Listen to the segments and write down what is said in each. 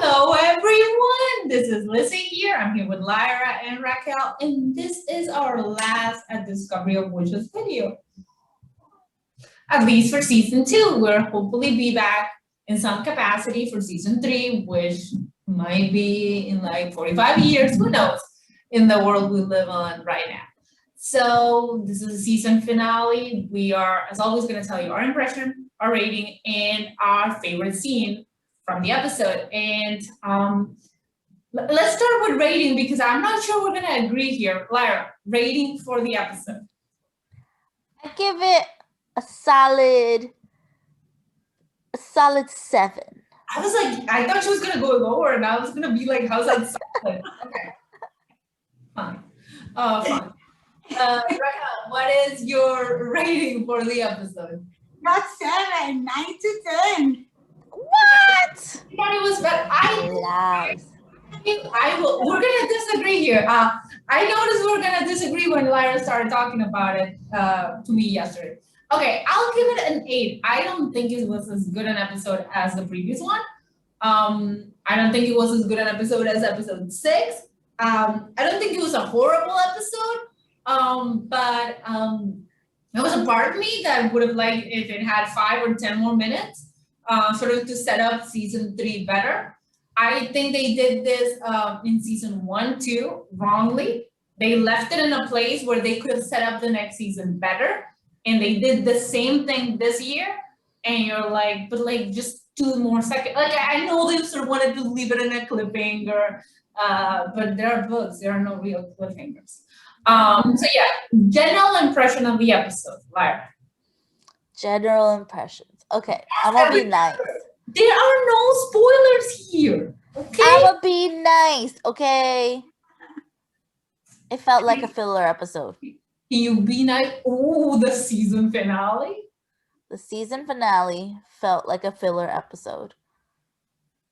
Hello, everyone. This is Lizzie here. I'm here with Lyra and Raquel, and this is our last at Discovery of Witches video. At least for season 2. We'll hopefully be back in some capacity for season 3, which might be in like 45 years, who knows, in the world we live on right now. So this is the season finale. We are, as always, going to tell you our impression, our rating, and our favorite scene from the episode. And let's start with rating because I'm not sure we're going to agree here. Lyra, rating for the episode. I give it a solid 7. I was like, I thought she was going to go lower, and I was going to be like, how's that solid? Okay. Fine. Fine. Raquel, what is your rating for the episode? Not 7, 9 to 10. What? I thought it was better. We're gonna disagree here. I noticed we're gonna disagree when Lyra started talking about it to me yesterday. Okay, I'll give it an 8. I don't think it was as good an episode as the previous one. I don't think it was as good an episode as episode 6. I don't think it was a horrible episode. But there was a part of me that would have liked if it had 5 or 10 more minutes, sort of to set up season 3 better. I think they did this in season 1 too, wrongly. They left it in a place where they could have set up the next season better, and they did the same thing this year. And you're like, but like just 2 more seconds. Like I know they sort of wanted to leave it in a cliffhanger, but there are books. There are no real cliffhangers. So yeah, general impression of the episode, Lyra. General impressions. Okay, I'm gonna be nice. There are no spoilers here. Okay. I'm gonna be nice. Okay. It felt like a filler episode. Can you be nice? Oh, the season finale. The season finale felt like a filler episode.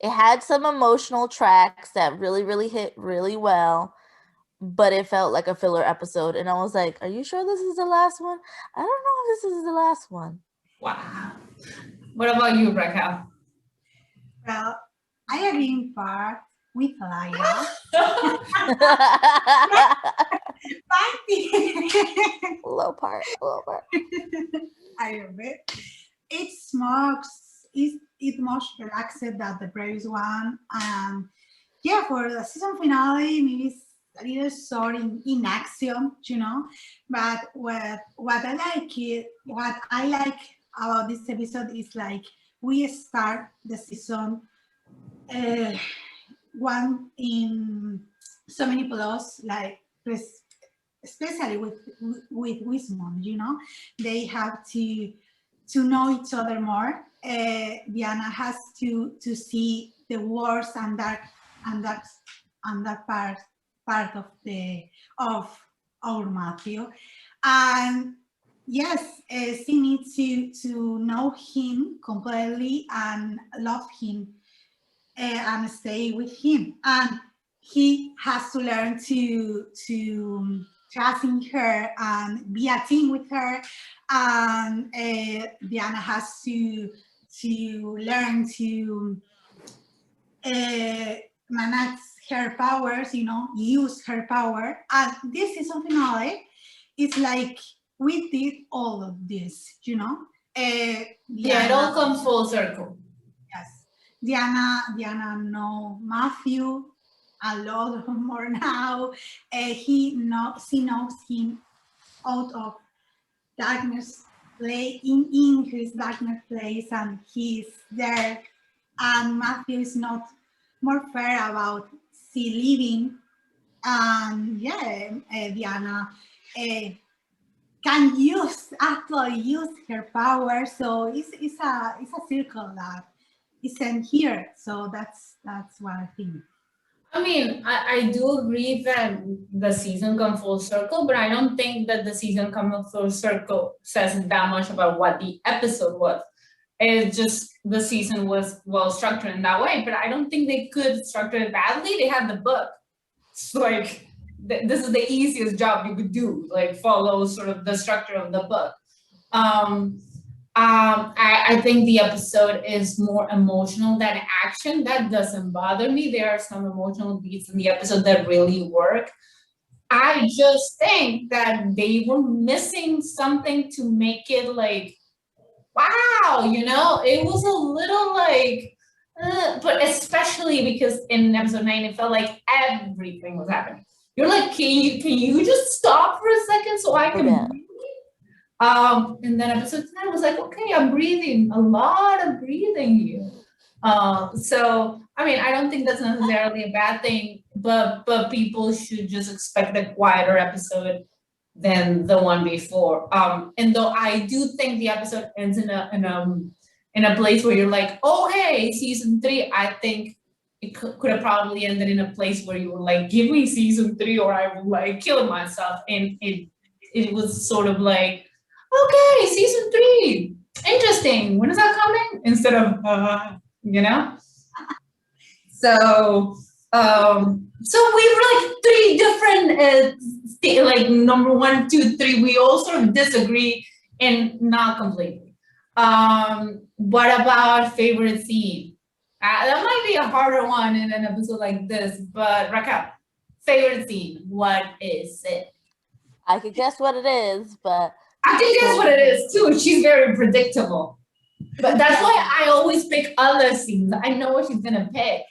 It had some emotional tracks that really hit really well. But it felt like a filler episode. And I was like, are you sure this is the last one? I don't know if this is the last one. Wow. What about you, Raquel? Well, I agree in part with Lyra. Low part. I love it. It's more relaxed than the previous one. Yeah, for the season finale, maybe it's a little short in action, you know. But what I like about this episode is like we start the season 1 in so many plots, like especially with Wismond, you know, they have to know each other more. Diana has to see the worst and dark part of our Matthew, and yes, she needs to know him completely and love him and stay with him, and he has to learn to trust in her and be a team with her, and Diana has to learn to manage her powers, you know, use her power. And this season finale, it's like we did all of this, you know. Yeah, it all comes full circle. Yes, Diana know Matthew a lot more now. She knows him out of darkness, in his darkness place, and he's there. And Matthew is not more fair about she leaving. Diana can actually use her power. So it's a circle that isn't here. So that's what I think. I mean, I do agree that the season comes full circle, but I don't think that the season comes full circle says that much about what the episode was. It's just the season was well structured in that way, but I don't think they could structure it badly. They had the book. It's like, this is the easiest job you could do, like follow sort of the structure of the book. I think the episode is more emotional than action. That doesn't bother me. There are some emotional beats in the episode that really work. I just think that they were missing something to make it like, wow, it was a little like, but especially because in episode 9, it felt like everything was happening. You're like, can you just stop for a second so I can breathe? And then episode 10 was like, okay, I'm breathing, a lot of breathing here. So I mean, I don't think that's necessarily a bad thing, but people should just expect a quieter episode than the one before. And though I do think the episode ends in a place where you're like, oh hey, season 3, I think it could have probably ended in a place where you were like, give me season 3 or I will like kill myself. And it was sort of like, okay, season 3, interesting. When is that coming? Instead of you know. So we were like 3 different like number 1, 2, 3. We all sort of disagree and not completely. What about favorite scene? That might be a harder one in an episode like this, but Raquel, favorite scene, what is it? I could guess what it is, but I think that's what it is too. She's very predictable. But that's why I always pick other scenes. I know what she's gonna pick.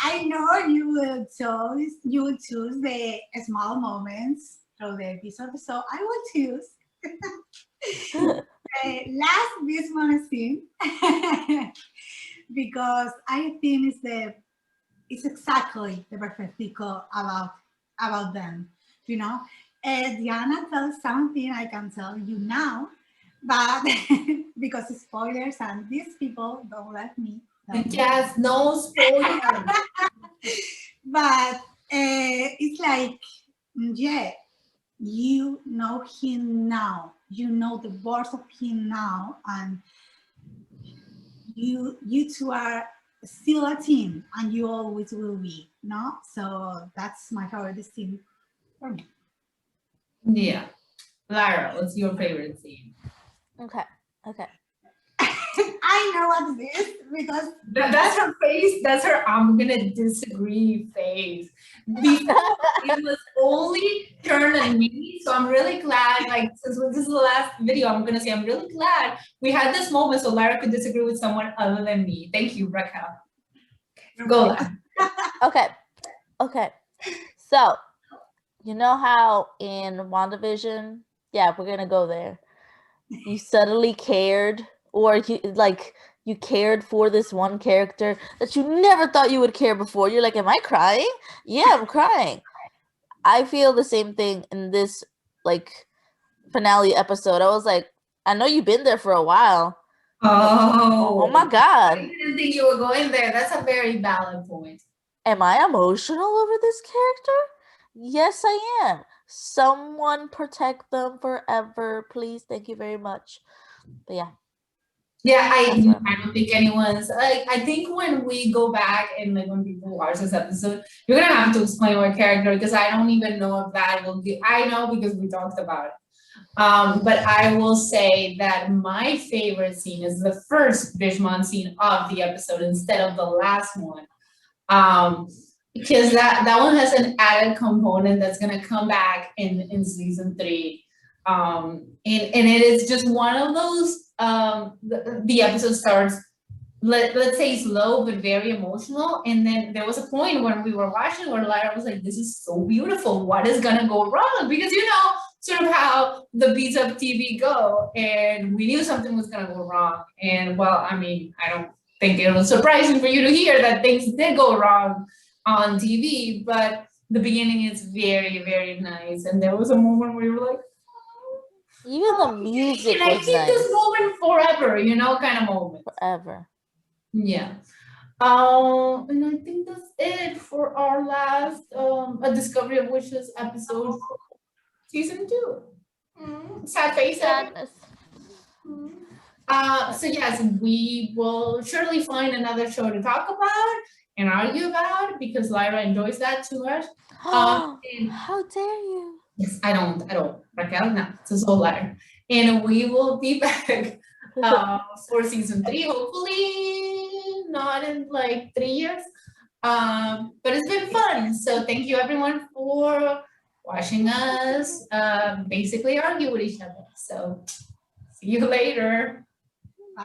I know you will choose the small moments from the episode, so I will choose the last Bismarck scene because I think it's exactly the perfectico about them, you know. Diana tells something I can tell you now, but because it's spoilers and these people don't let me. Yes, no spoilers. But it's like, yeah, you know him now. You know the words of him now, and you two are still a team, and you always will be. No, so that's my favorite scene for me. Yeah, Lyra, what's your favorite scene? Okay. I know what it is because That's her face. That's her I'm gonna disagree face. Before it was only turn on me, so I'm really glad. Like since this is the last video, I'm gonna say I'm really glad we had this moment so Lyra could disagree with someone other than me. Thank you, Raquel. Go, Lyra. Okay. So, you know how in WandaVision, yeah, we're gonna go there. You suddenly cared, or you cared for this one character that you never thought you would care before. You're like, am I crying? Yeah, I'm crying. I feel the same thing in this like finale episode. I was like, I know you've been there for a while. Oh my God. I didn't think you were going there. That's a very valid point. Am I emotional over this character? Yes, I am. Someone protect them forever, please. Thank you very much. But yeah. Yeah, I don't think anyone's like. I think when we go back and like when people watch this episode, you're gonna have to explain what character because I don't even know if that will be. I know because we talked about it. But I will say that my favorite scene is the first Vishman scene of the episode instead of the last one. Because that one has an added component that's gonna come back in season 3. And it is just one of those the episode starts let's say slow but very emotional, and then there was a point when we were watching where Lyra was like, this is so beautiful, what is gonna go wrong? Because sort of how the beats of TV go, and we knew something was gonna go wrong. And well, I mean, I don't think it was surprising for you to hear that things did go wrong on TV, but the beginning is very, very nice. And there was a moment where you were like, even the music and I was keep nice. this moment forever, kind of moment. Forever. Yeah. And I think that's it for our last A Discovery of Wishes episode for season 2. Sad face. Sadness. So yes, we will surely find another show to talk about and argue about because Lyra enjoys that too much. How dare you? Yes, I don't. Raquel, no, it's a soul Lyra. And we will be back for season 3, hopefully not in like 3 years. But it's been fun. So thank you everyone for watching us basically argue with each other. So see you later.